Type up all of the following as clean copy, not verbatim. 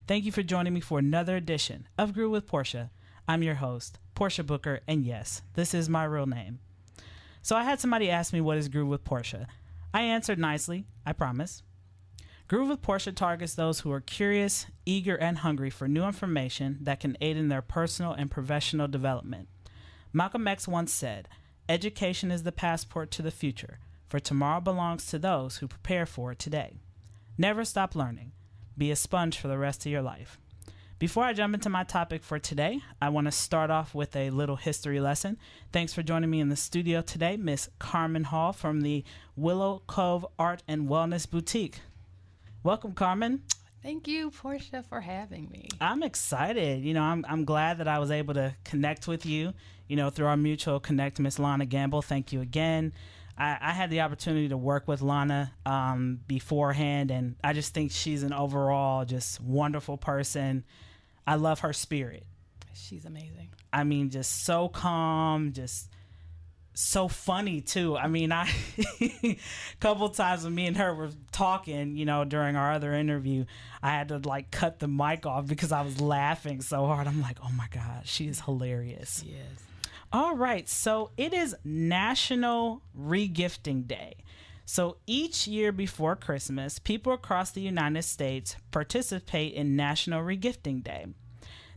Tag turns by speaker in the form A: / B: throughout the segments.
A: Thank you for joining me for another edition of Groove with Portia. I'm your host, Portia Booker, and yes, this is my real name. So I had somebody ask me what is Groove with Portia. I answered nicely, I promise. Groove with Portia targets those who are curious, eager, and hungry for new information that can aid in their personal and professional development. Malcolm X once said, "Education is the passport to the future, for tomorrow belongs to those who prepare for it today." Never stop learning. Be a sponge for the rest of your life. Before I jump into my topic for today, I want to start off with a little history lesson. Thanks for joining me in the studio today, Miss Carmen Hall from the Willow Cove Art and Wellness Boutique. Welcome, Carmen.
B: Thank you, Portia, for having me.
A: I'm excited. I'm glad that I was able to connect with you, through our mutual connect, Miss Lana Gamble. Thank you again. I had the opportunity to work with Lana beforehand, and I just think she's an overall just wonderful person. I love her spirit.
B: She's amazing.
A: I mean, just so calm, just so funny too. I mean, a couple times when me and her were talking, during our other interview, I had to cut the mic off because I was laughing so hard. I'm like, oh my God, she is hilarious.
B: Yes.
A: All right, so it is National Regifting Day. So each year before Christmas, people across the United States participate in National Regifting Day.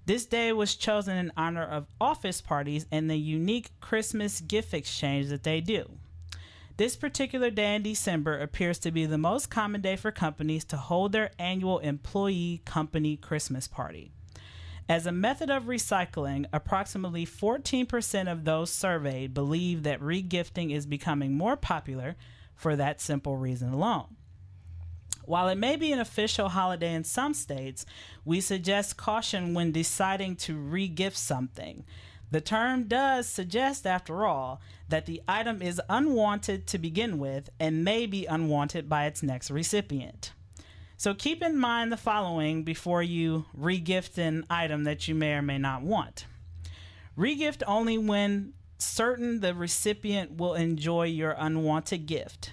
A: This day was chosen in honor of office parties and the unique Christmas gift exchange that they do. This particular day in December appears to be the most common day for companies to hold their annual employee company Christmas party. As a method of recycling, approximately 14% of those surveyed believe that regifting is becoming more popular for that simple reason alone. While it may be an official holiday in some states, we suggest caution when deciding to regift something. The term does suggest, after all, that the item is unwanted to begin with and may be unwanted by its next recipient. So keep in mind the following before you regift an item that you may or may not want. Regift only when certain the recipient will enjoy your unwanted gift.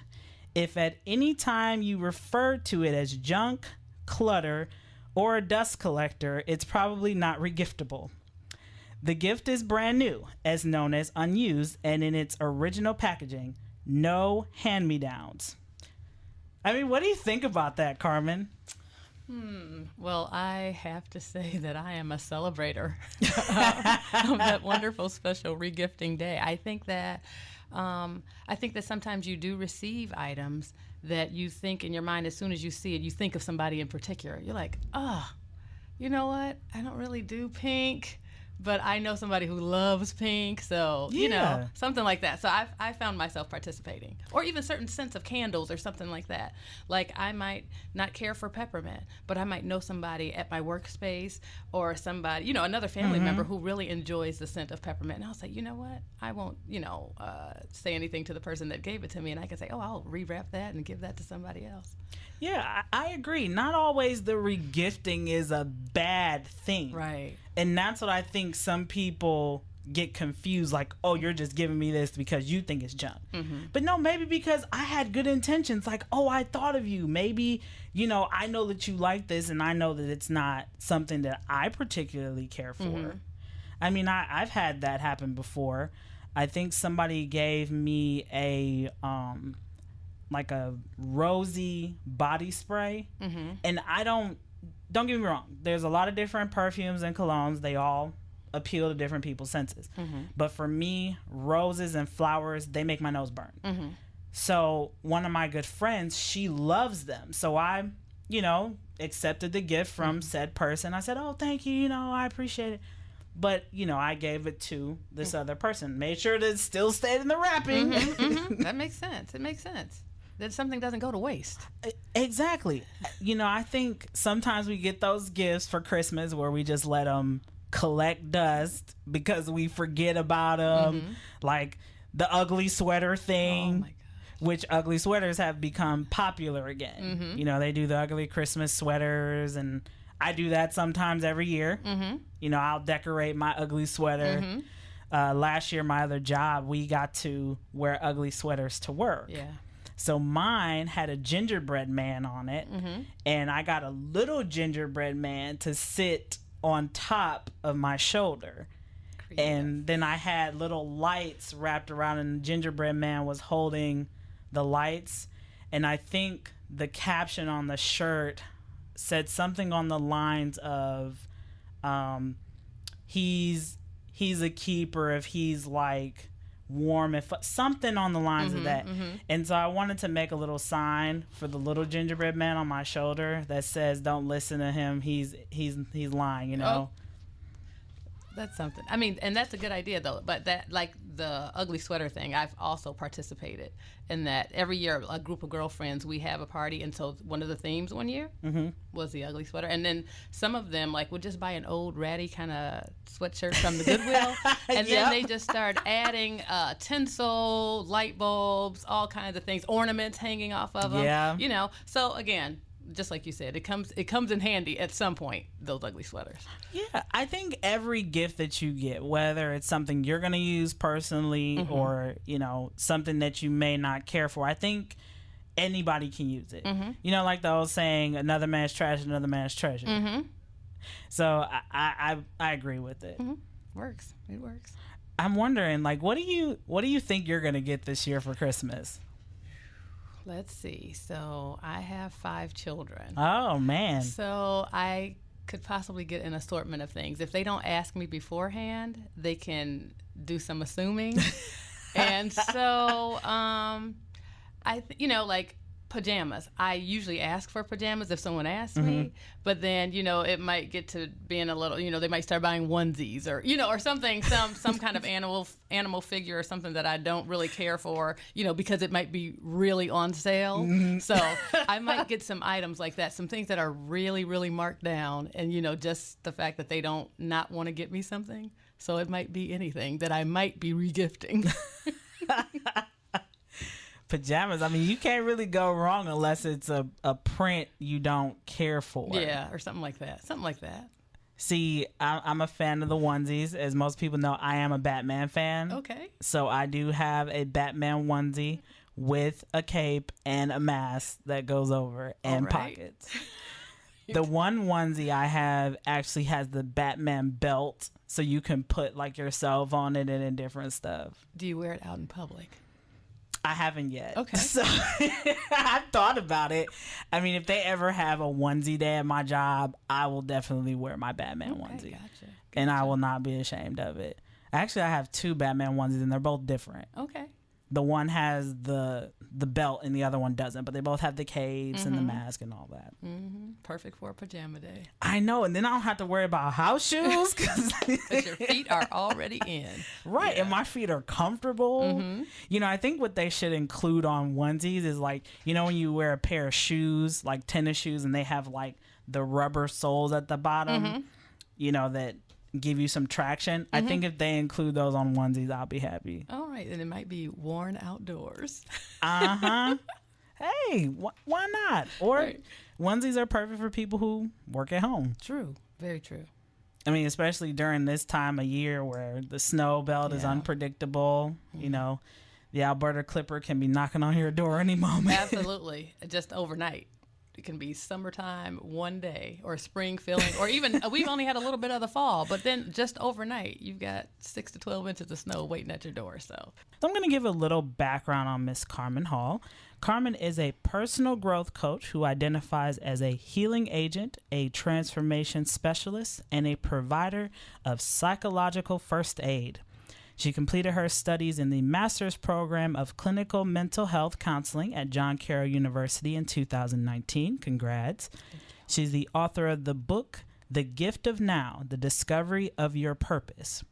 A: If at any time you refer to it as junk, clutter, or a dust collector, it's probably not regiftable. The gift is brand new, as known as unused, and in its original packaging. No hand-me-downs. I mean, what do you think about that, Carmen?
B: Well, I have to say that I am a celebrator of that wonderful special regifting day. I think that sometimes you do receive items that you think in your mind, as soon as you see it, you think of somebody in particular. You're like, you know what? I don't really do pink, but I know somebody who loves pink, so, something like that. So I found myself participating. Or even certain scents of candles or something like that. Like, I might not care for peppermint, but I might know somebody at my workspace or somebody, another family member who really enjoys the scent of peppermint. And I was like, you know what? I won't, say anything to the person that gave it to me, and I can say, I'll rewrap that and give that to somebody else.
A: Yeah, I agree. Not always the regifting is a bad thing.
B: Right.
A: And that's what I think some people get confused, like, oh, you're just giving me this because you think it's junk. Mm-hmm. But no, maybe because I had good intentions, like, oh, I thought of you. Maybe, I know that you like this, and I know that it's not something that I particularly care for. Mm-hmm. I mean, I've had that happen before. I think somebody gave me a rosy body spray, and don't get me wrong, there's a lot of different perfumes and colognes. They all appeal to different people's senses. But for me, roses and flowers, they make my nose burn. So one of my good friends, she loves them. So I, accepted the gift from said person. I said, oh, thank you, I appreciate it. But, I gave it to this other person. Made sure that it still stayed in the wrapping.
B: That makes sense. It makes sense. That something doesn't go to waste.
A: Exactly. I think sometimes we get those gifts for Christmas where we just let them collect dust because we forget about them. Like the ugly sweater thing. Oh my gosh. Which ugly sweaters have become popular again. They do the ugly Christmas sweaters, and I do that sometimes every year. I'll decorate my ugly sweater. Last year, my other job, we got to wear ugly sweaters to work.
B: Yeah.
A: So mine had a gingerbread man on it, and I got a little gingerbread man to sit on top of my shoulder. Creative. And then I had little lights wrapped around, and the gingerbread man was holding the lights. And I think the caption on the shirt said something on the lines of, he's a keeper if he's like warm, if something on the lines of that. And so I wanted to make a little sign for the little gingerbread man on my shoulder that says, "Don't listen to him. He's lying," you know.
B: Oh. That's something. I mean, and that's a good idea, though. But that, like the ugly sweater thing, I've also participated in that. Every year, a group of girlfriends, we have a party. And so one of the themes one year was the ugly sweater. And then some of them, like, would just buy an old ratty kind of sweatshirt from the Goodwill. And then they just start adding tinsel, light bulbs, all kinds of things, ornaments hanging off of them.
A: Yeah.
B: You know, so again, just like you said, it comes in handy at some point, those ugly sweaters.
A: Yeah, I think every gift that you get, whether it's something you're going to use personally or, you know, something that you may not care for, I think anybody can use it. You know, like the old saying, another man's trash, another man's treasure. So I agree with it.
B: Works. It works.
A: I'm wondering, like, what do you think you're going to get this year for Christmas?
B: Let's see. So I have 5 children.
A: Oh, man.
B: So I could possibly get an assortment of things. If they don't ask me beforehand, they can do some assuming. And so, like pajamas. I usually ask for pajamas if someone asks me, but then, you know, it might get to being a little, you know, they might start buying onesies or, you know, or something, some kind of animal figure or something that I don't really care for, you know, because it might be really on sale. So I might get some items like that, some things that are really, really marked down, and, you know, just the fact that they don't not want to get me something. So it might be anything that I might be regifting.
A: Pajamas, I mean, you can't really go wrong unless it's a print you don't care for.
B: Yeah, or something like that.
A: See, I'm a fan of the onesies. As most people know, I am a Batman fan.
B: Okay.
A: So I do have a Batman onesie with a cape and a mask that goes over and pockets. The one onesie I have actually has the Batman belt, so you can put like yourself on it and different stuff.
B: Do you wear it out in public?
A: I haven't yet.
B: Okay.
A: So I've thought about it. I mean, if they ever have a onesie day at my job, I will definitely wear my Batman onesie.
B: Gotcha.
A: And I will not be ashamed of it. Actually, I have 2 Batman onesies, and they're both different.
B: Okay.
A: The one has the belt, and the other one doesn't, but they both have the capes and the mask and all that.
B: Perfect for a pajama day.
A: I know, and then I don't have to worry about house shoes because
B: your feet are already in.
A: Right,
B: Yeah.
A: and my feet are comfortable. You know, I think what they should include on onesies is like, you know, when you wear a pair of shoes, like tennis shoes, and they have like the rubber soles at the bottom, you know, that give you some traction. I think if they include those on onesies, I'll be happy.
B: All right, and it might be worn outdoors.
A: Hey, why not? Or onesies are perfect for people who work at home.
B: True, very true.
A: I mean, especially during this time of year where the snow belt is unpredictable. You know, the Alberta Clipper can be knocking on your door any moment.
B: Absolutely, just overnight. It can be summertime one day, or spring filling, or even we've only had a little bit of the fall, but then just overnight you've got 6 to 12 inches of snow waiting at your door. So
A: I'm going to give a little background on Miss Carmen Hall. Carmen is a personal growth coach who identifies as a healing agent, a transformation specialist, and a provider of psychological first aid. She completed her studies in the Master's Program of Clinical Mental Health Counseling at John Carroll University in 2019. Congrats. She's the author of the book, The Gift of Now, The Discovery of Your Purpose.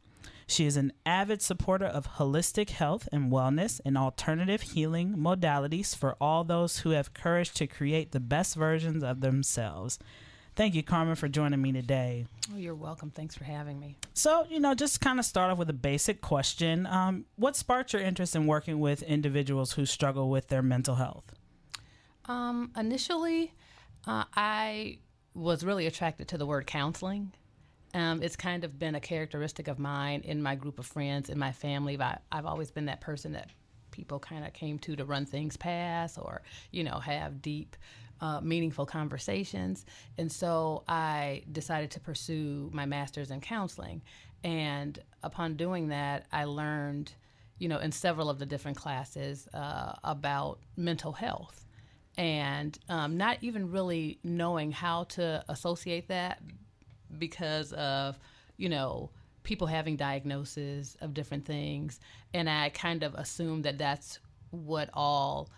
A: She is an avid supporter of holistic health and wellness and alternative healing modalities for all those who have courage to create the best versions of themselves. Thank you, Carmen, for joining me today.
B: Oh, you're welcome. Thanks for having me.
A: So, you know, just kind of start off with a basic question. What sparked your interest in working with individuals who struggle with their mental health?
B: Initially, I was really attracted to the word counseling. It's kind of been a characteristic of mine in my group of friends, in my family. I've always been that person that people kind of came to run things past or, have deep, meaningful conversations. And so I decided to pursue my master's in counseling. And upon doing that, I learned, in several of the different classes about mental health. And not even really knowing how to associate that because of, people having diagnoses of different things. And I kind of assumed that that's what all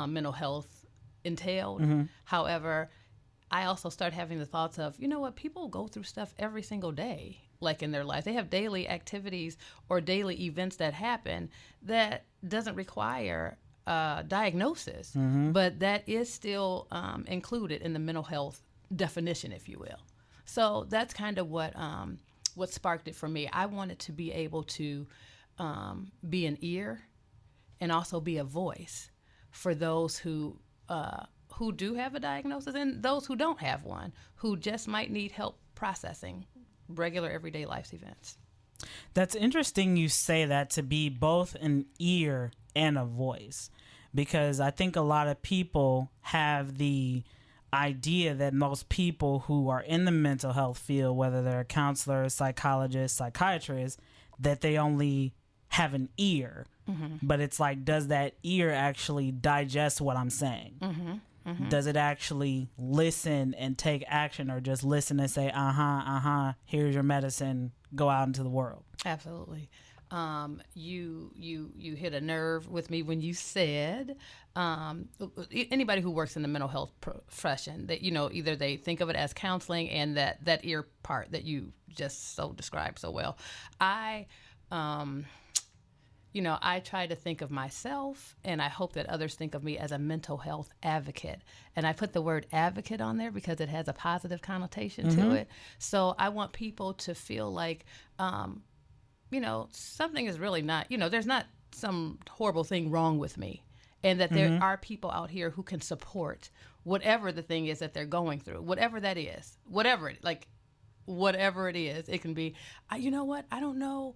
B: mental health entailed. Mm-hmm. However, I also started having the thoughts of, people go through stuff every single day, like in their lives. They have daily activities or daily events that happen that doesn't require diagnosis, mm-hmm. but that is still included in the mental health definition, if you will. So that's kind of what sparked it for me. I wanted to be able to be an ear and also be a voice for those who do have a diagnosis and those who don't have one, who just might need help processing regular everyday life's events.
A: That's interesting you say that, to be both an ear and a voice, because I think a lot of people have the idea that most people who are in the mental health field, whether they're counselors, psychologists, psychiatrists, that they only have an ear. Mm-hmm. But it's like, does that ear actually digest what I'm saying? Mm-hmm. Mm-hmm. Does it actually listen and take action, or just listen and say, here's your medicine, go out into the world?
B: Absolutely. You hit a nerve with me when you said anybody who works in the mental health profession, that either they think of it as counseling and that ear part that you just so described so well. I try to think of myself, and I hope that others think of me as a mental health advocate. And I put the word advocate on there because it has a positive connotation mm-hmm. to it. So I want people to feel like something is really not, there's not some horrible thing wrong with me, and that there mm-hmm. are people out here who can support whatever the thing is that they're going through, whatever that is, whatever it is. It can be, you know what, I don't know.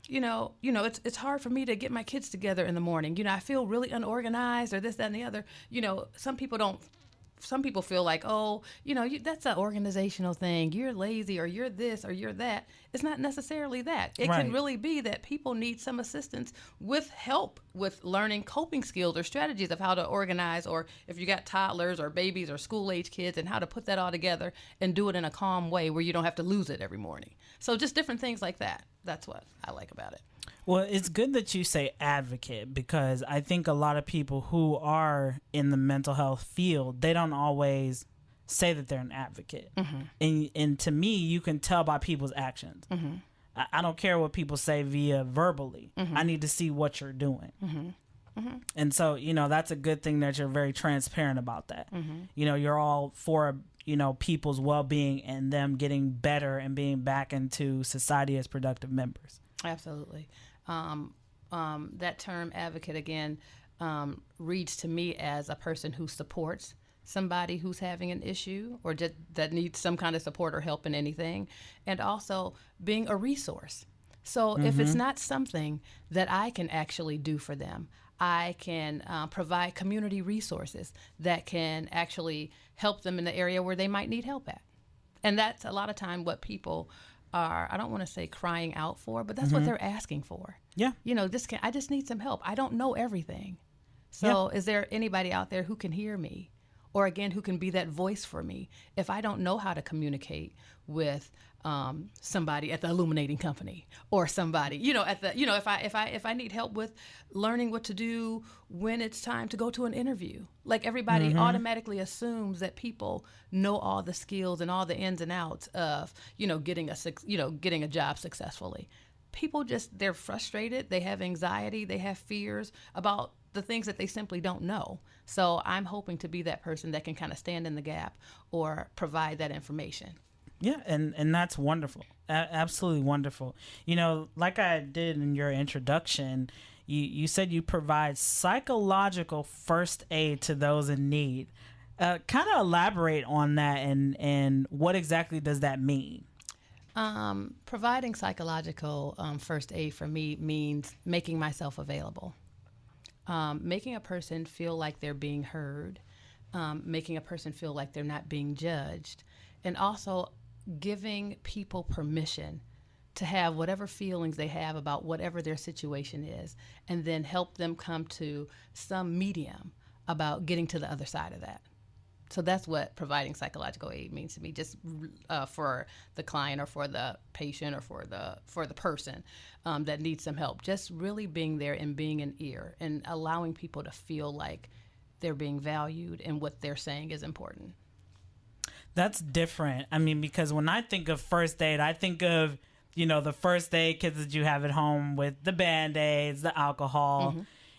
B: It's hard for me to get my kids together in the morning. I feel really unorganized, or this, that, and the other. Some people feel like, that's an organizational thing. You're lazy, or you're this, or you're that. It's not necessarily that. It right. can really be that people need some assistance with help with learning coping skills or strategies of how to organize, or if you got toddlers or babies or school-age kids, and how to put that all together and do it in a calm way where you don't have to lose it every morning. So just different things like that. That's what I like about it.
A: Well, it's good that you say advocate, because I think a lot of people who are in the mental health field, they don't always say that they're an advocate. Mm-hmm. And to me, you can tell by people's actions. Mm-hmm. I don't care what people say via verbally. Mm-hmm. I need to see what you're doing. Mm-hmm. Mm-hmm. And so, that's a good thing that you're very transparent about that. Mm-hmm. You're all for, people's well-being and them getting better and being back into society as productive members.
B: Absolutely. That term advocate, again, reads to me as a person who supports somebody who's having an issue, or that needs some kind of support or help in anything, and also being a resource. So mm-hmm. if it's not something that I can actually do for them, I can provide community resources that can actually help them in the area where they might need help at. And that's a lot of time what people are, I don't want to say crying out for, but that's mm-hmm. what they're asking for. Yeah. I just need some help. I don't know everything. So is there anybody out there who can hear me? Or again, who can be that voice for me if I don't know how to communicate with somebody at the illuminating company, or somebody, if I need help with learning what to do when it's time to go to an interview. Like everybody mm-hmm. automatically assumes that people know all the skills and all the ins and outs of, getting a job successfully. People they're frustrated, they have anxiety, they have fears about the things that they simply don't know. So I'm hoping to be that person that can kind of stand in the gap or provide that information.
A: Yeah, and that's wonderful. Absolutely wonderful. Like I did in your introduction, you said you provide psychological first aid to those in need. Kind of elaborate on that, and what exactly does that mean?
B: Providing psychological first aid for me means making myself available. making a person feel like they're being heard, making a person feel like they're not being judged, and also giving people permission to have whatever feelings they have about whatever their situation is, and then help them come to some medium about getting to the other side of that. So that's what providing psychological aid means to me, just for the client or for the patient or for the person that needs some help. Just really being there and being an ear and allowing people to feel like they're being valued and what they're saying is important.
A: That's different. I mean, because when I think of first aid, I think of, the first aid kits that you have at home with the Band-Aids, the alcohol,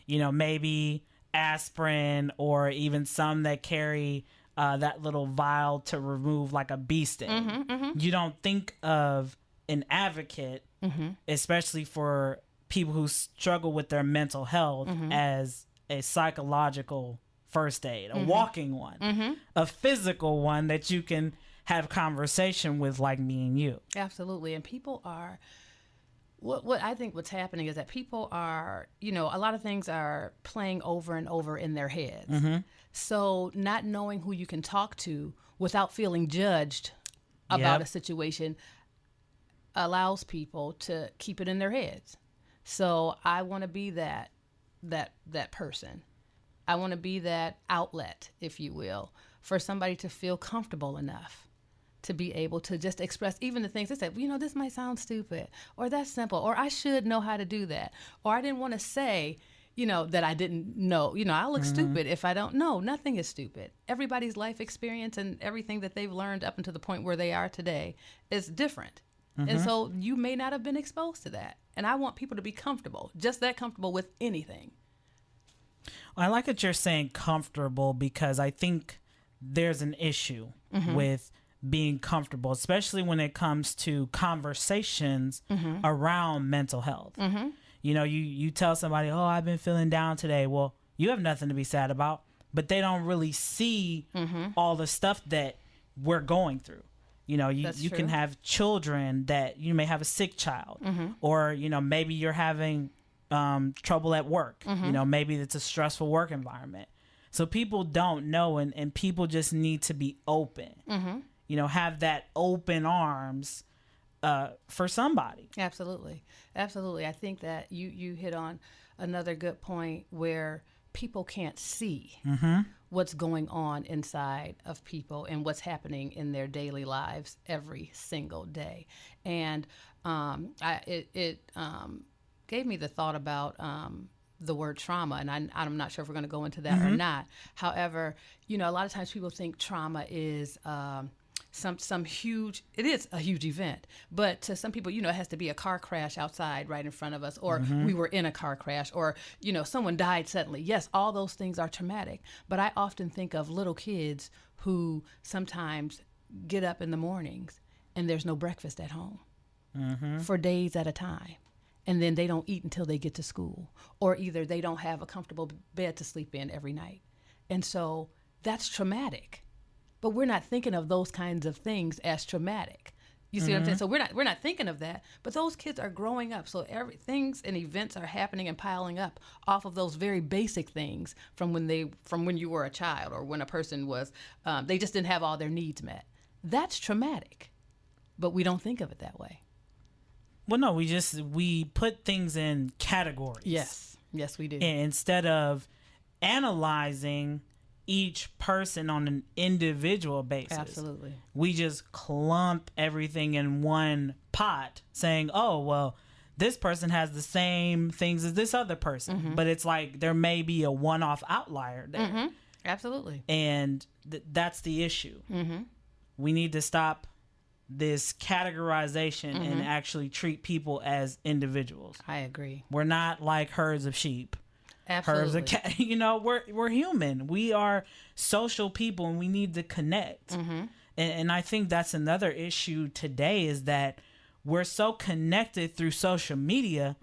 A: maybe aspirin, or even some that carry that little vial to remove like a bee sting. You don't think of an advocate, especially for people who struggle with their mental health, as a psychological first aid, a walking one, a physical one that you can have conversation with, like me and you.
B: Absolutely. And people are, what I think what's happening is that people are, a lot of things are playing over and over in their heads. So not knowing who you can talk to without feeling judged about a situation allows people to keep it in their heads. So I want to be that person. I want to be that outlet, if you will, for somebody to feel comfortable enough to be able to just express even the things they say, this might sound stupid, or that's simple, or I should know how to do that, or I didn't want to say, that I didn't know. I look stupid if I don't know. Nothing is stupid. Everybody's life experience and everything that they've learned up until the point where they are today is different. And so you may not have been exposed to that. And I want people to be comfortable, just that comfortable with anything.
A: I like that you're saying comfortable, because I think there's an issue with being comfortable, especially when it comes to conversations around mental health. You tell somebody, oh, I've been feeling down today. Well, you have nothing to be sad about, but they don't really see all the stuff that we're going through. You can have children that you may have a sick child, or, maybe you're having trouble at work. Maybe it's a stressful work environment. So people don't know, and people just need to be open, have that open arms for somebody.
B: Absolutely. Absolutely. I think that you hit on another good point where people can't see what's going on inside of people and what's happening in their daily lives every single day. And it gave me the thought about the word trauma, and I'm not sure if we're going to go into that or not. However, a lot of times people think trauma is some huge, it is a huge event, but to some people, it has to be a car crash outside right in front of us, or we were in a car crash, or, someone died suddenly. Yes, all those things are traumatic, but I often think of little kids who sometimes get up in the mornings and there's no breakfast at home for days at a time. And then they don't eat until they get to school, or either they don't have a comfortable bed to sleep in every night. And so that's traumatic. But we're not thinking of those kinds of things as traumatic. You see what I'm saying? So we're not thinking of that. But those kids are growing up. So things and events are happening and piling up off of those very basic things from when you were a child, or when a person was, they just didn't have all their needs met. That's traumatic. But we don't think of it that way.
A: Well, no, we put things in categories.
B: Yes, we do.
A: And instead of analyzing each person on an individual basis.
B: Absolutely.
A: We just clump everything in one pot, saying, oh, well, this person has the same things as this other person. But it's like there may be a one-off outlier there.
B: Absolutely.
A: And that's the issue. We need to stop this categorization and actually treat people as individuals.
B: I agree.
A: We're not like herds of sheep.
B: Absolutely.
A: Herds of cat. We're human. We are social people, and we need to connect. And I think that's another issue today, is that we're so connected through social media,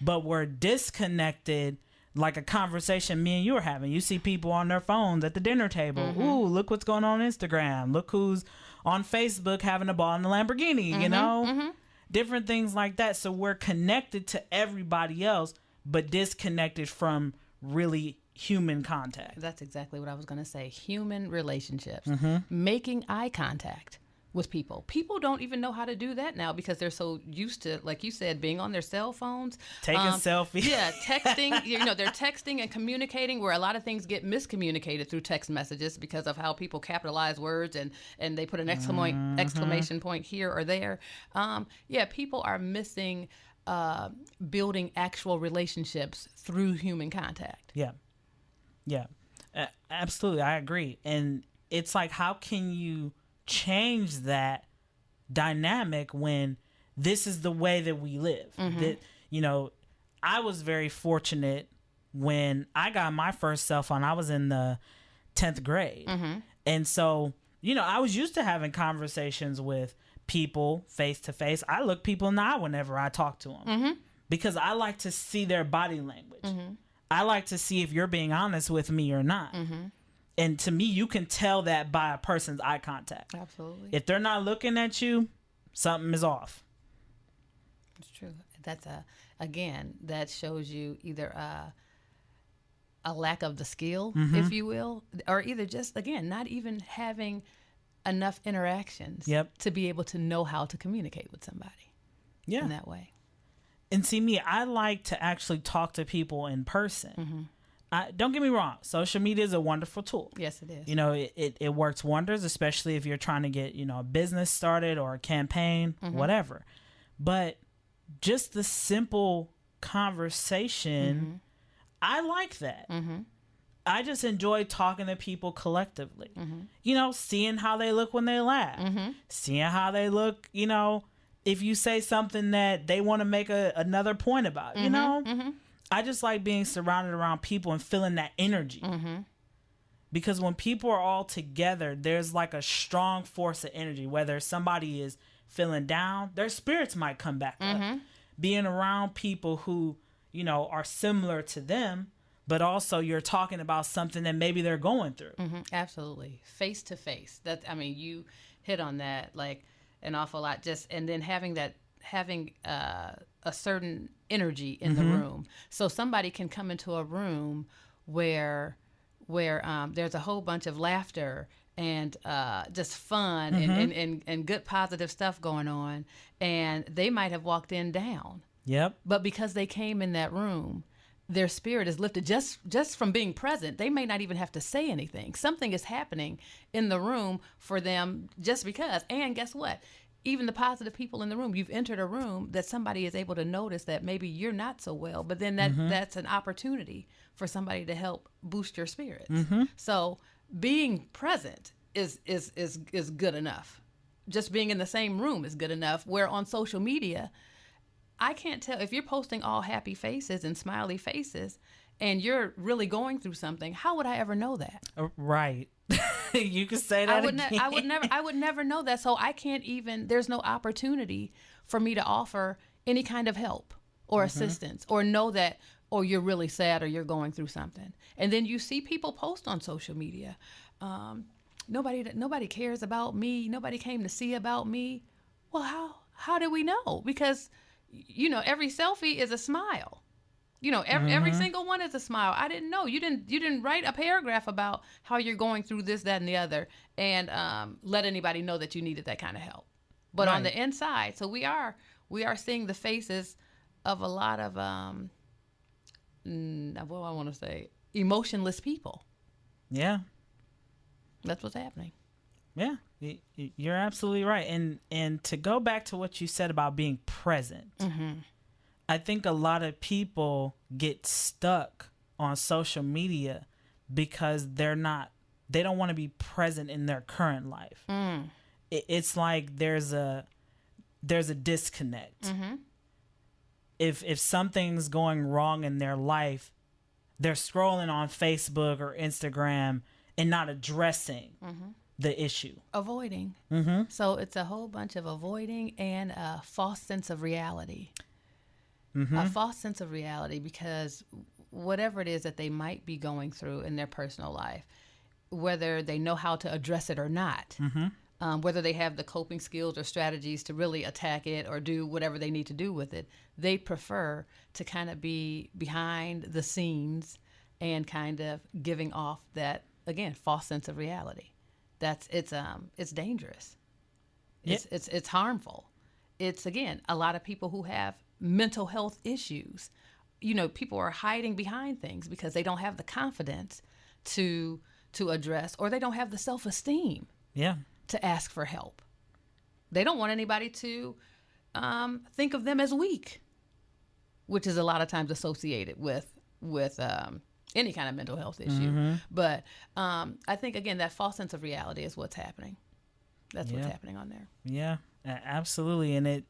A: but we're disconnected. Like a conversation me and you are having. You see people on their phones at the dinner table. Ooh, look what's going on Instagram. Look who's on Facebook having a ball in the Lamborghini, different things like that. So we're connected to everybody else, but disconnected from really human contact.
B: That's exactly what I was going to say. Human relationships, making eye contact with people. People don't even know how to do that now because they're so used to, like you said, being on their cell phones.
A: Taking selfies.
B: Yeah, texting. They're texting and communicating where a lot of things get miscommunicated through text messages because of how people capitalize words and they put an exclamation point here or there. People are missing building actual relationships through human contact.
A: Yeah, absolutely. I agree. And it's like, how can you change that dynamic when this is the way that we live? That, I was very fortunate when I got my first cell phone. I was in the 10th grade. And so, I was used to having conversations with people face to face. I look people in the eye whenever I talk to them because I like to see their body language. I like to see if you're being honest with me or not. And to me, you can tell that by a person's eye contact.
B: Absolutely.
A: If they're not looking at you, something is off.
B: It's true. That's that shows you either a lack of the skill, if you will, or either just, again, not even having enough interactions to be able to know how to communicate with somebody in that way.
A: And see, me, I like to actually talk to people in person. Don't get me wrong. Social media is a wonderful tool.
B: Yes, it is.
A: It works wonders, especially if you're trying to get, a business started or a campaign, whatever. But just the simple conversation, I like that. I just enjoy talking to people collectively. Seeing how they look when they laugh. Seeing how they look, if you say something that they want to make another point about, I just like being surrounded around people and feeling that energy. Because when people are all together, there's like a strong force of energy. Whether somebody is feeling down, their spirits might come back up. Being around people who, are similar to them, but also you're talking about something that maybe they're going through.
B: Absolutely. Face to face. You hit on that like an awful lot. And then having a certain energy in the room. So somebody can come into a room where there's a whole bunch of laughter and just fun and good positive stuff going on, and they might have walked in down. But because they came in that room, their spirit is lifted just from being present. They may not even have to say anything. Something is happening in the room for them just because. And guess what? Even the positive people in the room, you've entered a room that somebody is able to notice that maybe you're not so well, but then that's an opportunity for somebody to help boost your spirits. So being present is good enough. Just being in the same room is good enough. Where on social media, I can't tell if you're posting all happy faces and smiley faces and you're really going through something. How would I ever know that?
A: Right. You could say that
B: I would never know that. So I can't even, there's no opportunity for me to offer any kind of help or assistance or know that, or you're really sad or you're going through something. And then you see people post on social media. Nobody cares about me. Nobody came to see about me. Well, how do we know? Because, every selfie is a smile. Every single one is a smile. I didn't know. You didn't write a paragraph about how you're going through this, that, and the other, and let anybody know that you needed that kind of help. But on the inside, so we are seeing the faces of a lot of what do I want to say, emotionless people.
A: Yeah,
B: that's what's happening.
A: Yeah, you're absolutely right. And to go back to what you said about being present. I think a lot of people get stuck on social media because they don't want to be present in their current life. It's like there's a disconnect. If something's going wrong in their life, they're scrolling on Facebook or Instagram and not addressing the issue.
B: Avoiding. So it's a whole bunch of avoiding and a false sense of reality. A false sense of reality, because whatever it is that they might be going through in their personal life, whether they know how to address it or not, whether they have the coping skills or strategies to really attack it or do whatever they need to do with it, they prefer to kind of be behind the scenes and kind of giving off that, again, false sense of reality. It's dangerous. It's harmful. It's, again, a lot of people who have mental health issues. People are hiding behind things because they don't have the confidence to address, or they don't have the self-esteem to ask for help. They don't want anybody to think of them as weak, which is a lot of times associated with any kind of mental health issue. But I think, again, that false sense of reality is what's happening. That's what's happening on there.
A: Yeah, absolutely. And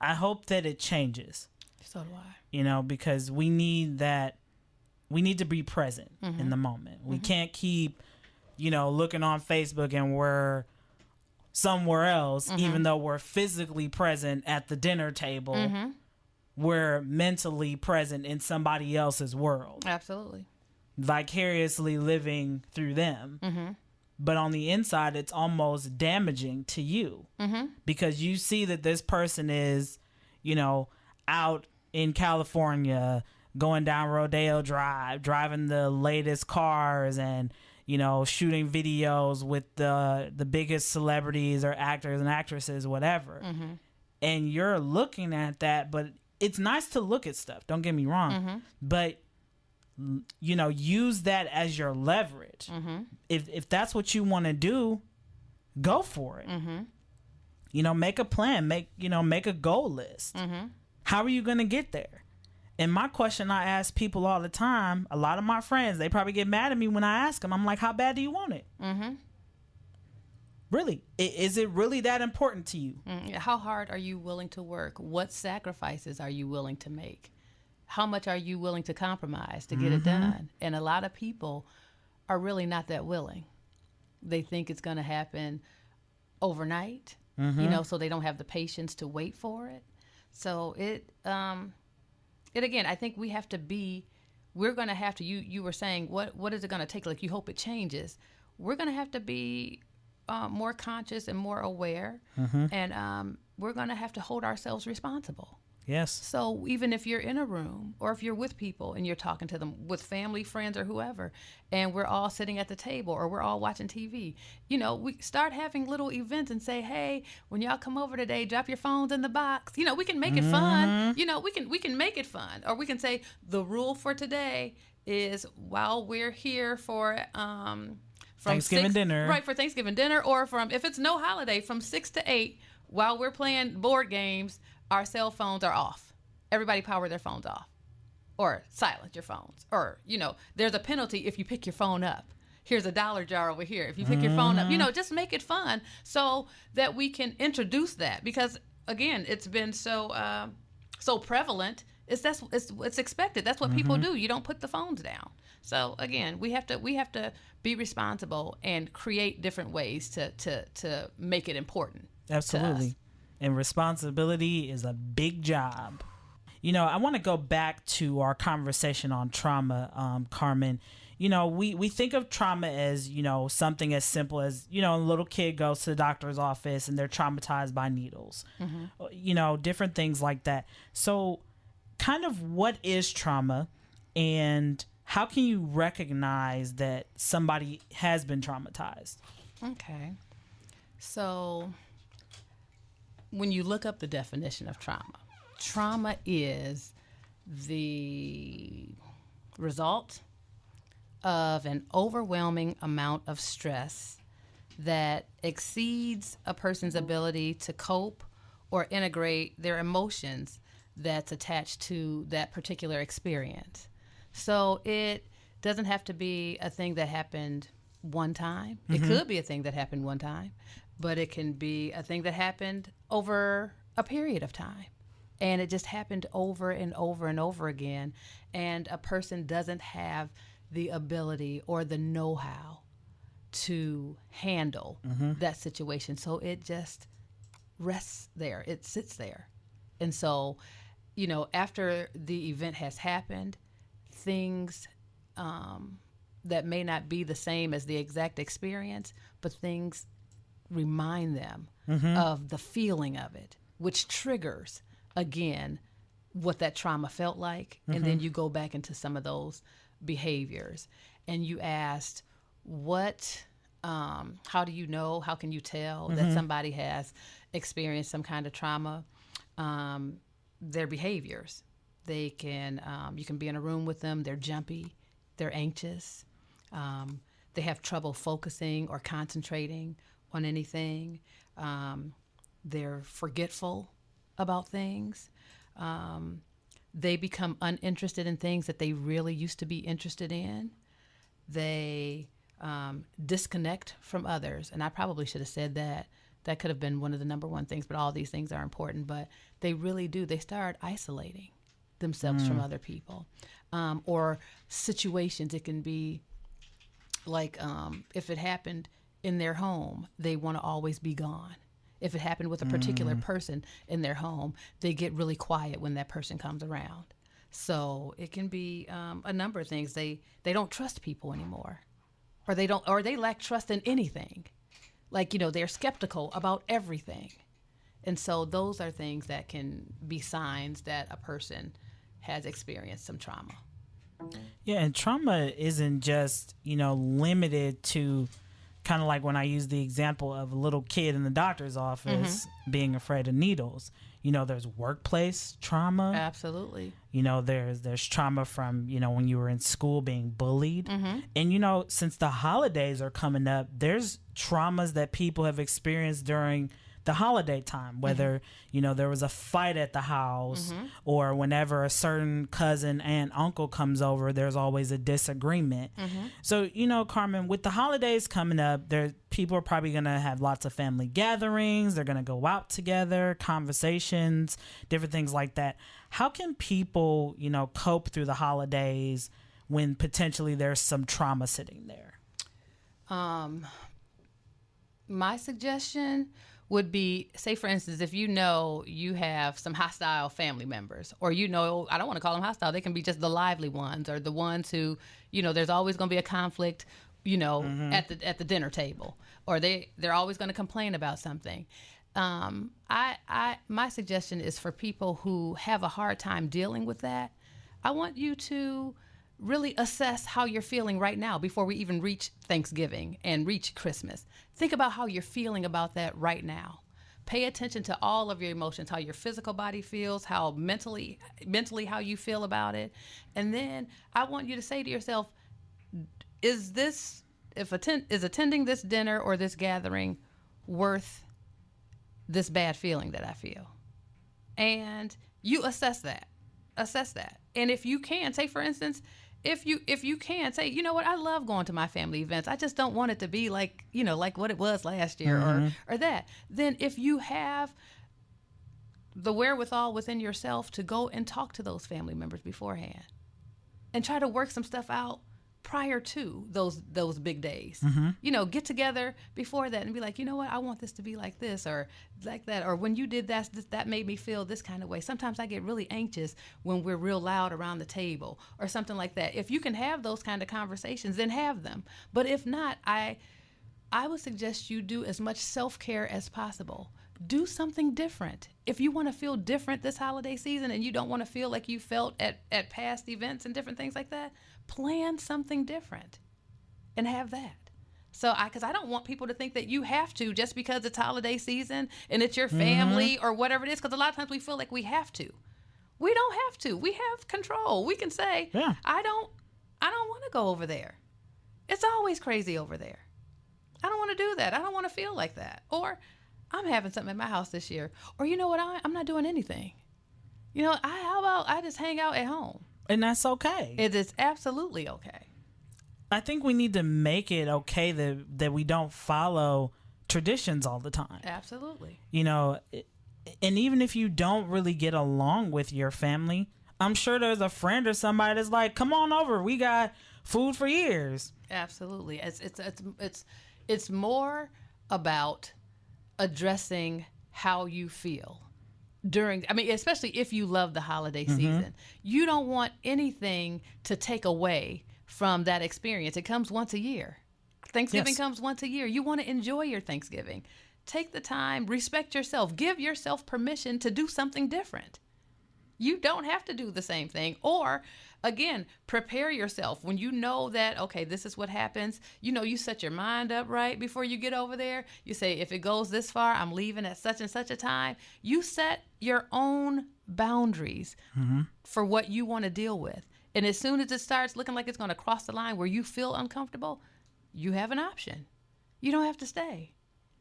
A: I hope that it changes.
B: So do I.
A: Because we need to be present in the moment. We can't keep, looking on Facebook and we're somewhere else, even though we're physically present at the dinner table. We're mentally present in somebody else's world.
B: Absolutely.
A: Vicariously living through them. But on the inside, it's almost damaging to you because you see that this person is, out in California, going down Rodeo Drive, driving the latest cars and, shooting videos with the biggest celebrities or actors and actresses, whatever. And you're looking at that, but it's nice to look at stuff. Don't get me wrong. But, use that as your leverage. If that's what you want to do, go for it. Make a plan, make a goal list. How are you going to get there? And my question I ask people all the time, a lot of my friends, they probably get mad at me when I ask them. I'm like, how bad do you want it? Really? Is it really that important to you?
B: How hard are you willing to work? What sacrifices are you willing to make? How much are you willing to compromise to get it done? And a lot of people are really not that willing. They think it's going to happen overnight, so they don't have the patience to wait for it. So it again, I think we're going to have to, you were saying, what is it going to take? Like, you hope it changes. We're going to have to be more conscious and more aware, and we're going to have to hold ourselves responsible.
A: Yes.
B: So even if you're in a room or if you're with people and you're talking to them with family, friends, or whoever, and we're all sitting at the table or we're all watching TV, we start having little events and say, hey, when y'all come over today, drop your phones in the box. We can make it fun. We can make it fun. Or we can say the rule for today is while we're here for
A: Thanksgiving dinner.
B: Right, for Thanksgiving dinner, or if it's no holiday, from 6 to 8, while we're playing board games, our cell phones are off. Everybody power their phones off. Or silence your phones. Or, there's a penalty if you pick your phone up. Here's a dollar jar over here. If you pick your phone up, just make it fun so that we can introduce that. Because, again, it's been so prevalent. It's expected. That's what people do. You don't put the phones down. So, again, we have to be responsible and create different ways to make it important.
A: Absolutely. And responsibility is a big job. I want to go back to our conversation on trauma, Carmen. We think of trauma as, something as simple as, a little kid goes to the doctor's office and they're traumatized by needles, different things like that. So kind of what is trauma, and how can you recognize that somebody has been traumatized?
B: Okay. So when you look up the definition of trauma is the result of an overwhelming amount of stress that exceeds a person's ability to cope or integrate their emotions that's attached to that particular experience. So it doesn't have to be a thing that happened one time. It could be a thing that happened one time, but it can be a thing that happened over a period of time. And it just happened over and over and over again. And a person doesn't have the ability or the know-how to handle that situation. So it just rests there. It sits there. And so, after the event has happened, things that may not be the same as the exact experience, but things remind them of the feeling of it, which triggers, again, what that trauma felt like. And then you go back into some of those behaviors, and you asked how do you know, how can you tell that somebody has experienced some kind of trauma? Their behaviors. They can, you can be in a room with them, they're jumpy, they're anxious, they have trouble focusing or concentrating on anything, they're forgetful about things, they become uninterested in things that they really used to be interested in, they disconnect from others. And I probably should have said that. That could have been one of the number one things, but all these things are important. But they really do. They start isolating themselves from other people, or situations. It can be like if it happened in their home, they want to always be gone. If it happened with a particular person in their home, they get really quiet when that person comes around. So it can be a number of things. They don't trust people anymore, or they lack trust in anything. Like, they're skeptical about everything. And so those are things that can be signs that a person has experienced some trauma.
A: Yeah, and trauma isn't just, limited to kind of like when I use the example of a little kid in the doctor's office being afraid of needles. There's workplace trauma.
B: Absolutely.
A: There's trauma from, when you were in school being bullied. And, since the holidays are coming up, there's traumas that people have experienced during the holiday time, whether, there was a fight at the house or whenever a certain cousin, aunt, uncle comes over, there's always a disagreement. So, Carmen, with the holidays coming up, people are probably going to have lots of family gatherings. They're going to go out together, conversations, different things like that. How can people, cope through the holidays when potentially there's some trauma sitting there?
B: My suggestion would be, say, for instance, if you have some hostile family members, or I don't want to call them hostile, they can be just the lively ones, or the ones who, there's always going to be a conflict, at the dinner table, or they're always going to complain about something. My suggestion is for people who have a hard time dealing with that, I want you to really assess how you're feeling right now before we even reach Thanksgiving and reach Christmas. Think about how you're feeling about that right now. Pay attention to all of your emotions, how your physical body feels, how mentally how you feel about it. And then I want you to say to yourself, is attending this dinner or this gathering worth this bad feeling that I feel? And you assess that. And if you can, say, for instance, if you can say, what, I love going to my family events. I just don't want it to be like, like what it was last year or that. Then if you have the wherewithal within yourself to go and talk to those family members beforehand and try to work some stuff out prior to those big days, get together before that and be like, what, I want this to be like this or like that. Or when you did that made me feel this kind of way. Sometimes I get really anxious when we're real loud around the table or something like that. If you can have those kind of conversations, then have them. But if not, I would suggest you do as much self-care as possible. Do something different. If you want to feel different this holiday season and you don't want to feel like you felt at past events and different things like that, plan something different and have that. So because I don't want people to think that you have to just because it's holiday season and it's your family or whatever it is, because a lot of times we feel like we have to. We don't have to. We have control. We can say, I don't want to go over there. It's always crazy over there. I don't want to do that. I don't want to feel like that. Or I'm having something at my house this year. Or you know what? I'm not doing anything. How about I just hang out at home?
A: And that's okay.
B: It is absolutely okay.
A: I think we need to make it okay that we don't follow traditions all the time.
B: Absolutely.
A: And even if you don't really get along with your family, I'm sure there's a friend or somebody that's like, come on over. We got food for years.
B: Absolutely. It's more about addressing how you feel especially if you love the holiday season. You don't want anything to take away from that experience. It comes once a year. Thanksgiving comes once a year. You want to enjoy your Thanksgiving. Take the time, respect yourself, give yourself permission to do something different. You don't have to do the same thing. Or, again, prepare yourself. When you know that, okay, this is what happens, you set your mind up right before you get over there. You say, if it goes this far, I'm leaving at such and such a time. You set your own boundaries for what you want to deal with. And as soon as it starts looking like it's going to cross the line where you feel uncomfortable, you have an option. You don't have to stay.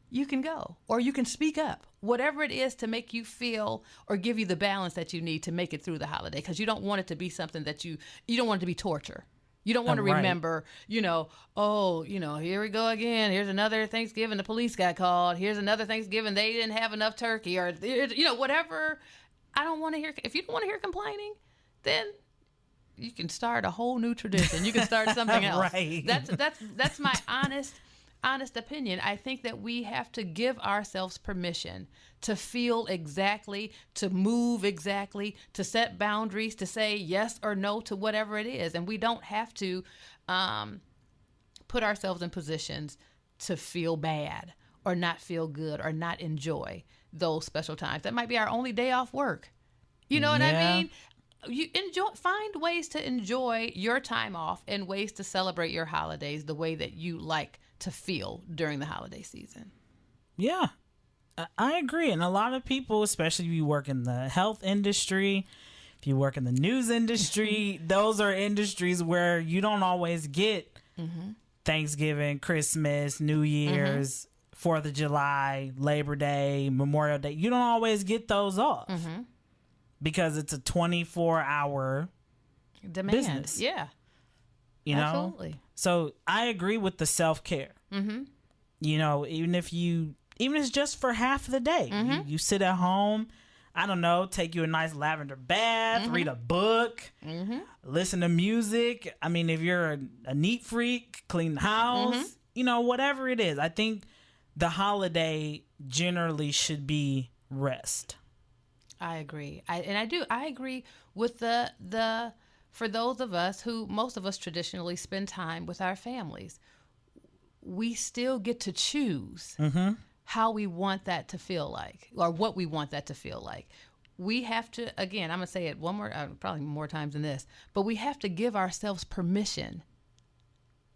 B: You can go, or you can speak up, whatever it is to make you feel or give you the balance that you need to make it through the holiday, because you don't want it to be something that you don't want it to be torture. You don't want to remember, here we go again. Here's another Thanksgiving. The police got called. Here's another Thanksgiving. They didn't have enough turkey, or, whatever. I don't want to hear. If you don't want to hear complaining, then you can start a whole new tradition. You can start something else.
A: Right.
B: That's my honest opinion. I think that we have to give ourselves permission to feel exactly, to move exactly, to set boundaries, to say yes or no to whatever it is. And we don't have to put ourselves in positions to feel bad or not feel good or not enjoy those special times. That might be our only day off work. You know what I mean? You find ways to enjoy your time off and ways to celebrate your holidays the way that you like to feel during the holiday season.
A: Yeah, I agree. And a lot of people, especially if you work in the health industry, if you work in the news industry, those are industries where you don't always get Thanksgiving, Christmas, New Year's, 4th of July, Labor Day, Memorial Day. You don't always get those off because it's a 24-hour
B: demand.
A: Business.
B: Yeah.
A: Absolutely. So I agree with the self-care. Even if it's just for half the day, you sit at home, I don't know, take you a nice lavender bath, read a book, listen to music. I mean, if you're a neat freak, clean the house, whatever it is. I think the holiday generally should be rest.
B: I agree. I agree with the for those of us who, most of us traditionally spend time with our families, we still get to choose how we want that to feel like, or what we want that to feel like. We have to, again, I'm going to say it one more, probably more times than this, but we have to give ourselves permission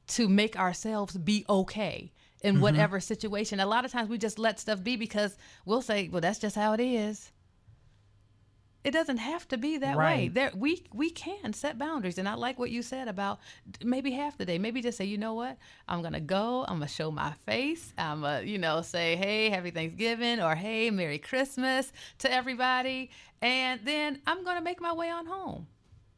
B: to make ourselves be okay in whatever situation. A lot of times we just let stuff be because we'll say, well, that's just how it is. It doesn't have to be that way. We can set boundaries. And I like what you said about maybe half the day. Maybe just say, you know what? I'm going to go. I'm going to show my face. I'm going to, say, hey, happy Thanksgiving, or hey, Merry Christmas to everybody. And then I'm going to make my way on home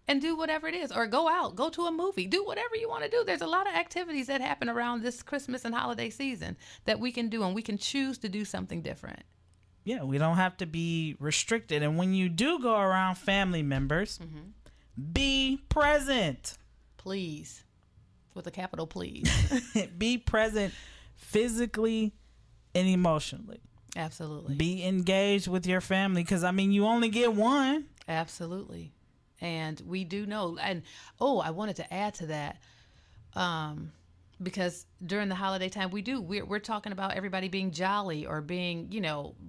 B: and do whatever it is, or go out, go to a movie, do whatever you want to do. There's a lot of activities that happen around this Christmas and holiday season that we can do, and we can choose to do something different.
A: Yeah, we don't have to be restricted. And when you do go around family members, be present.
B: Please. With a capital please.
A: Be present physically and emotionally.
B: Absolutely.
A: Be engaged with your family because, you only get one.
B: Absolutely. And we do know. And, I wanted to add to that. Because during the holiday time, we're talking about everybody being jolly or being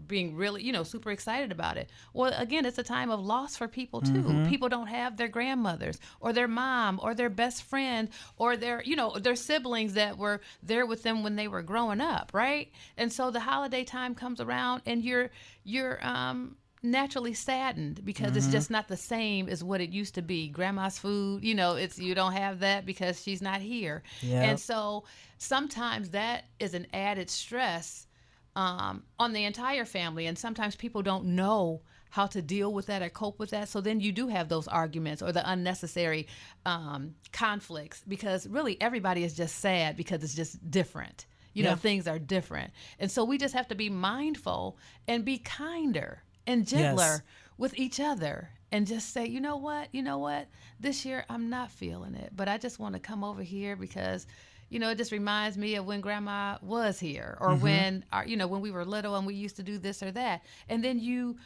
B: really, super excited about it. Well, again, it's a time of loss for people too. People don't have their grandmothers or their mom or their best friend or their siblings that were there with them when they were growing up, right? And so the holiday time comes around and you're naturally saddened because it's just not the same as what it used to be. Grandma's food, you don't have that because she's not here. Yep. And so sometimes that is an added stress on the entire family, and sometimes people don't know how to deal with that or cope with that. So then you do have those arguments or the unnecessary conflicts because really everybody is just sad because it's just different. Things are different. And so we just have to be mindful and be kinder and gentler with each other, and just say, you know what, this year I'm not feeling it, but I just want to come over here because, it just reminds me of when Grandma was here, or when when we were little and we used to do this or that, and then you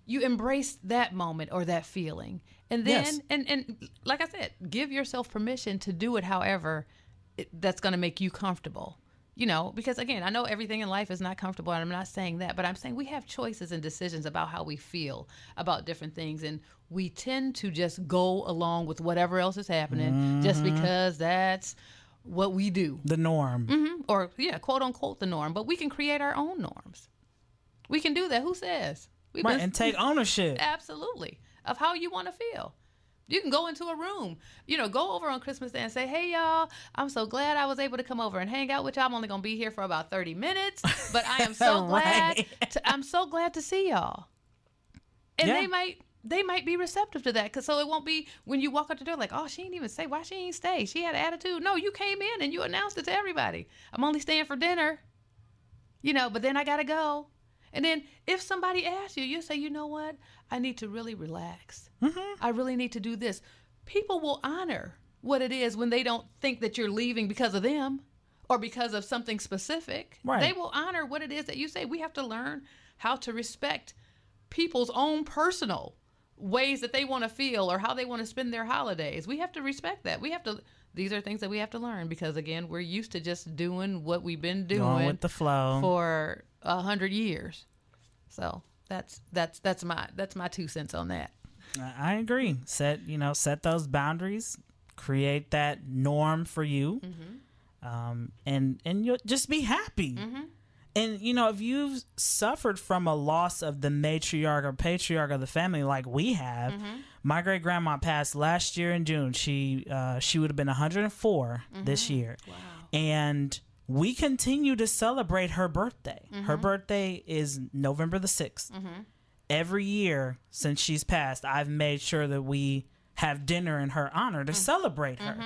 B: embrace that moment or that feeling, and then and like I said, give yourself permission to do it however that's going to make you comfortable. Because again, I know everything in life is not comfortable, and I'm not saying that, but I'm saying we have choices and decisions about how we feel about different things, and we tend to just go along with whatever else is happening just because that's what we do.
A: The norm.
B: Or, quote unquote, the norm. But we can create our own norms. We can do that. Who says?
A: And take ownership.
B: Absolutely. Of how you want to feel. You can go into a room, go over on Christmas Day and say, hey, y'all, I'm so glad I was able to come over and hang out with y'all. I'm only going to be here for about 30 minutes, but I am so glad. I'm so glad to see y'all. And they might be receptive to that. So it won't be when you walk out the door like, oh, she didn't even say why she ain't stay. She had an attitude. No, you came in and you announced it to everybody. I'm only staying for dinner, but then I got to go. And then if somebody asks you, you say, you know what? I need to really relax. I really need to do this. People will honor what it is when they don't think that you're leaving because of them or because of something specific.
A: Right.
B: They will honor what it is that you say. We have to learn how to respect people's own personal ways that they want to feel or how they want to spend their holidays. We have to respect that. These are things that we have to learn because, again, we're used to just doing what we've been doing
A: Going with the flow
B: for 100 years. So that's my 2 cents on that.
A: I agree. Set those boundaries, create that norm for you, and you'll just be happy. And if you've suffered from a loss of the matriarch or patriarch of the family like we have, my great grandma passed last year in June. She would have been 104 this year,
B: wow.
A: And we continue to celebrate her birthday. Her birthday is November the 6th. Every year since she's passed, I've made sure that we have dinner in her honor to celebrate her.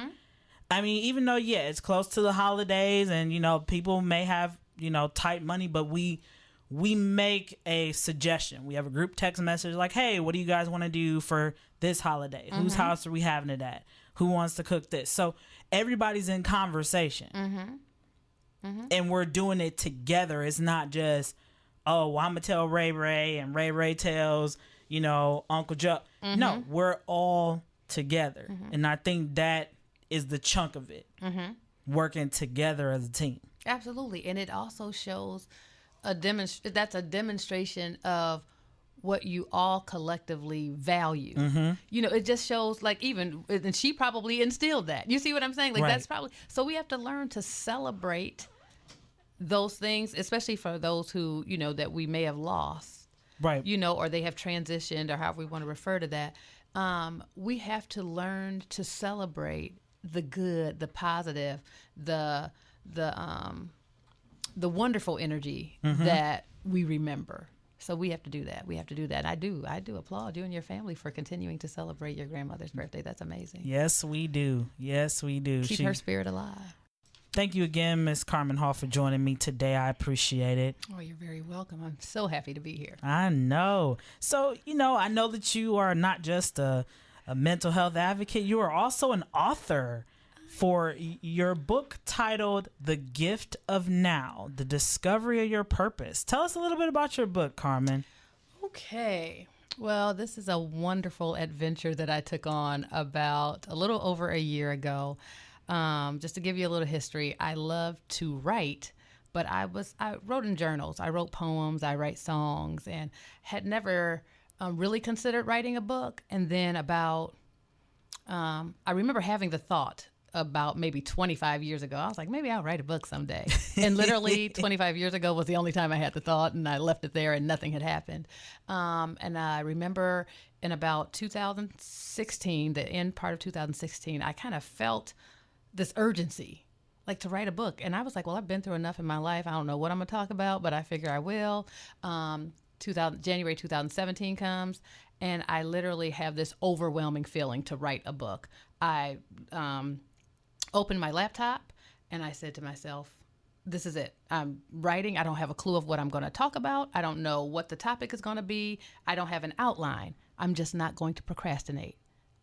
A: I mean, even though, it's close to the holidays and, people may have, tight money, but we make a suggestion. We have a group text message like, hey, what do you guys want to do for this holiday? Whose house are we having it at? Who wants to cook this? So everybody's in conversation. And we're doing it together. It's not just, oh, well, I'm going to tell Ray and Ray tells, Uncle Joe. No, we're all together. And I think that is the chunk of it, working together as a team.
B: Absolutely. And it also shows that's a demonstration of what you all collectively value. It just shows and she probably instilled that. You see what I'm saying?
A: Right.
B: That's probably, so we have to learn to celebrate those things, especially for those who, that we may have lost,
A: right?
B: Or they have transitioned or however we want to refer to that. We have to learn to celebrate the good, the positive, the wonderful energy that we remember. So we have to do that. I do applaud you and your family for continuing to celebrate your grandmother's birthday. That's amazing.
A: Yes, we do. Keep
B: her spirit alive.
A: Thank you again, Miss Carmen Hall, for joining me today. I appreciate it.
B: Oh, you're very welcome. I'm so happy to be here.
A: I know. So, I know that you are not just a mental health advocate. You are also an author for your book titled The Gift of Now, The Discovery of Your Purpose. Tell us a little bit about your book, Carmen.
B: Okay. Well, this is a wonderful adventure that I took on about a little over a year ago. Just to give you a little history, I love to write, but I wrote in journals. I wrote poems, I write songs, and had never really considered writing a book. And then I remember having the thought about maybe 25 years ago. I was like, maybe I'll write a book someday. And literally 25 years ago was the only time I had the thought, and I left it there and nothing had happened. And I remember in about 2016, the end part of 2016, I kind of felt this urgency, to write a book. And I was like, well, I've been through enough in my life. I don't know what I'm going to talk about, but I figure I will. January 2017 comes, and I literally have this overwhelming feeling to write a book. I opened my laptop, and I said to myself, this is it. I'm writing. I don't have a clue of what I'm going to talk about. I don't know what the topic is going to be. I don't have an outline. I'm just not going to procrastinate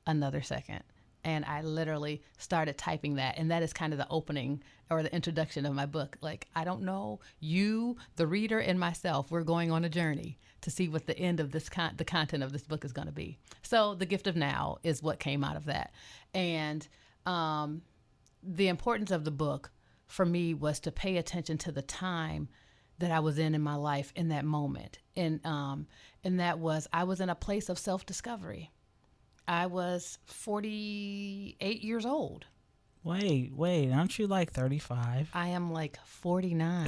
B: another second. And I literally started typing that. And that is kind of the opening or the introduction of my book. I don't know, you, the reader, and myself, we're going on a journey to see what the end of this the content of this book is going to be. So The Gift of Now is what came out of that. And the importance of the book for me was to pay attention to the time that I was in my life in that moment. And that was, I was in a place of self-discovery. I was 48 years old.
A: Wait, aren't you like 35?
B: I am like 49.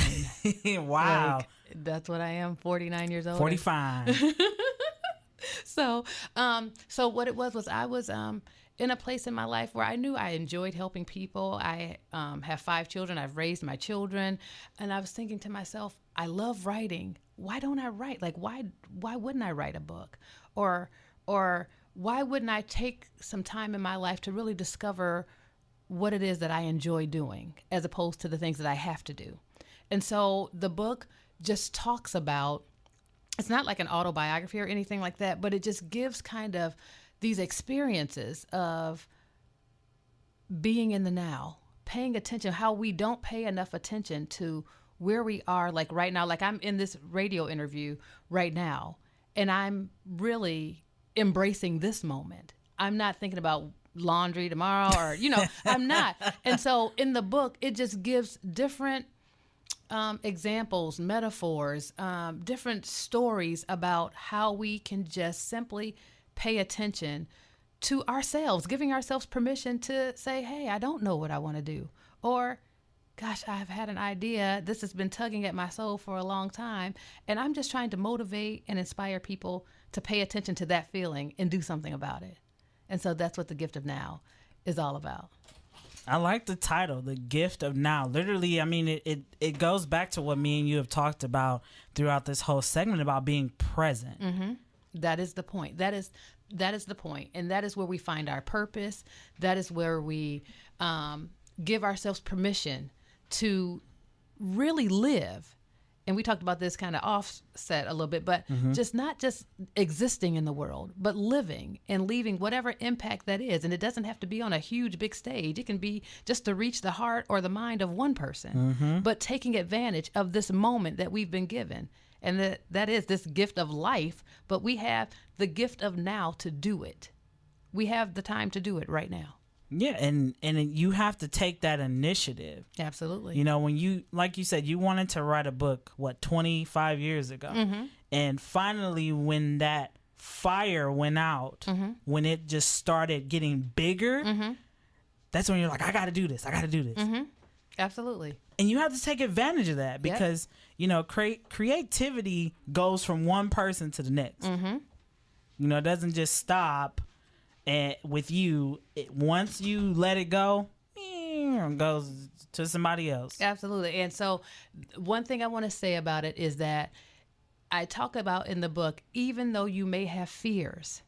A: Wow.
B: Like, that's what I am, 49 years old.
A: 45.
B: So what it was I was in a place in my life where I knew I enjoyed helping people. I have 5 children. I've raised my children. And I was thinking to myself, I love writing. Why don't I write? Like, why wouldn't I write a book? Or why wouldn't I take some time in my life to really discover what it is that I enjoy doing as opposed to the things that I have to do? And so the book just talks about, it's not like an autobiography or anything like that, but it just gives kind of these experiences of being in the now, paying attention, how we don't pay enough attention to where we are, like right now. Like I'm in this radio interview right now, and I'm really embracing this moment. I'm not thinking about laundry tomorrow or, I'm not. And so in the book, it just gives different examples, metaphors, different stories about how we can just simply pay attention to ourselves, giving ourselves permission to say, hey, I don't know what I want to do. Or, gosh, I've had an idea. This has been tugging at my soul for a long time. And I'm just trying to motivate and inspire people to pay attention to that feeling and do something about it. And so that's what the gift of now is all about.
A: I like the title, The Gift of Now. Literally, I mean, it goes back to what me and you have talked about throughout this whole segment about being present.
B: Mm-hmm. That is the point. That is the point. And that is where we find our purpose. That is where we give ourselves permission to really live. And we talked about this kind of offset a little bit, but just not just existing in the world, but living and leaving whatever impact that is. And it doesn't have to be on a huge, big stage. It can be just to reach the heart or the mind of one person, but taking advantage of this moment that we've been given. And that is this gift of life, but we have the gift of now to do it. We have the time to do it right now.
A: Yeah, and you have to take that initiative.
B: Absolutely.
A: When you, like you said, you wanted to write a book, 25 years ago. And finally, when that fire went out, when it just started getting bigger, that's when you're like, I got to do this.
B: Absolutely.
A: And you have to take advantage of that because, creativity goes from one person to the next. It doesn't just stop with you. Once you let it go, it goes to somebody else.
B: Absolutely. And so one thing I want to say about it is that I talk about in the book, even though you may have fears,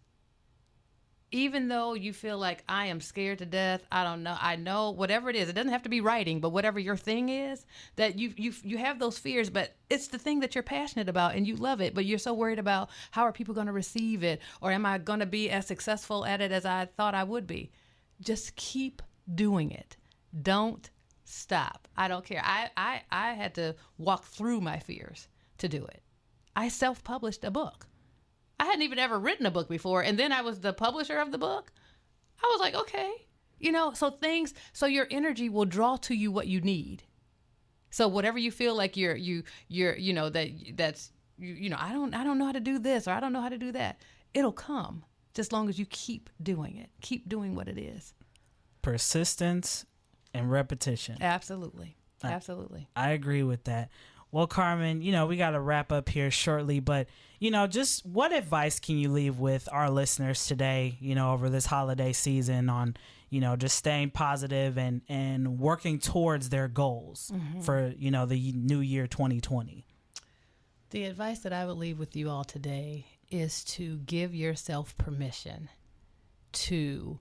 B: even though you feel like I am scared to death, I know whatever it is, it doesn't have to be writing, but whatever your thing is, that you have those fears, but it's the thing that you're passionate about and you love it, but you're so worried about how are people going to receive it, or am I going to be as successful at it as I thought I would be? Just keep doing it. Don't stop. I don't care. I had to walk through my fears to do it. I self-published a book. I hadn't even ever written a book before. And then I was the publisher of the book. I was like, okay, so your energy will draw to you what you need. So whatever you feel like I don't know how to do this, or I don't know how to do that. It'll come just as long as you keep doing it. Keep doing what it is.
A: Persistence and repetition.
B: Absolutely. Absolutely.
A: I agree with that. Well, Carmen, we got to wrap up here shortly, but, just what advice can you leave with our listeners today, over this holiday season on, just staying positive and working towards their goals for, the new year 2020?
B: The advice that I would leave with you all today is to give yourself permission to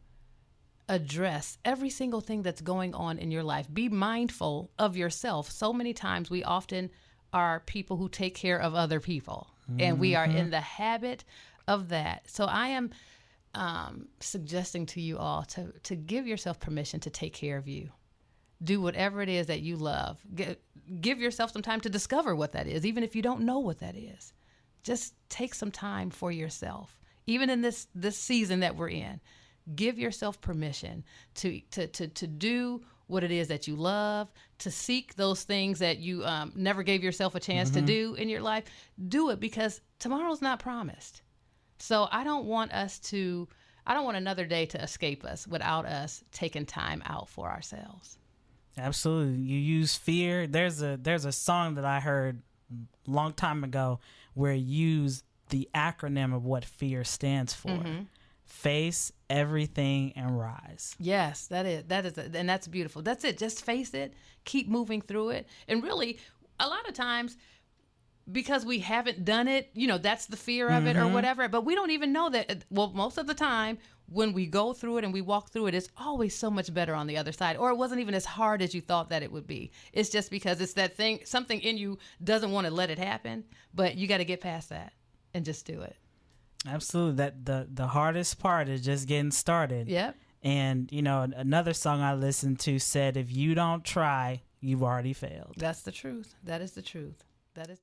B: address every single thing that's going on in your life. Be mindful of yourself. So many times we often are people who take care of other people, and we are in the habit of that. So I am suggesting to you all to give yourself permission to take care of you. Do whatever it is that you love. Give yourself some time to discover what that is, even if you don't know what that is. Just take some time for yourself. Even in this season that we're in, give yourself permission to do what it is that you love, to seek those things that you never gave yourself a chance to do in your life. Do it, because tomorrow's not promised. So I don't want another day to escape us without us taking time out for ourselves.
A: Absolutely. You use fear. There's a song that I heard a long time ago where you use the acronym of what fear stands for. Face everything and rise.
B: Yes, that is, and that's beautiful. That's it. Just face it, keep moving through it. And really, a lot of times, because we haven't done it, that's the fear of it or whatever, but we don't even know that. Well, most of the time when we go through it and we walk through it, it's always so much better on the other side, or it wasn't even as hard as you thought that it would be. It's just because it's that thing, something in you doesn't want to let it happen, but you got to get past that and just do it.
A: Absolutely. That the hardest part is just getting started.
B: Yep.
A: And, another song I listened to said, if you don't try, you've already failed.
B: That's the truth. That is the truth. That is the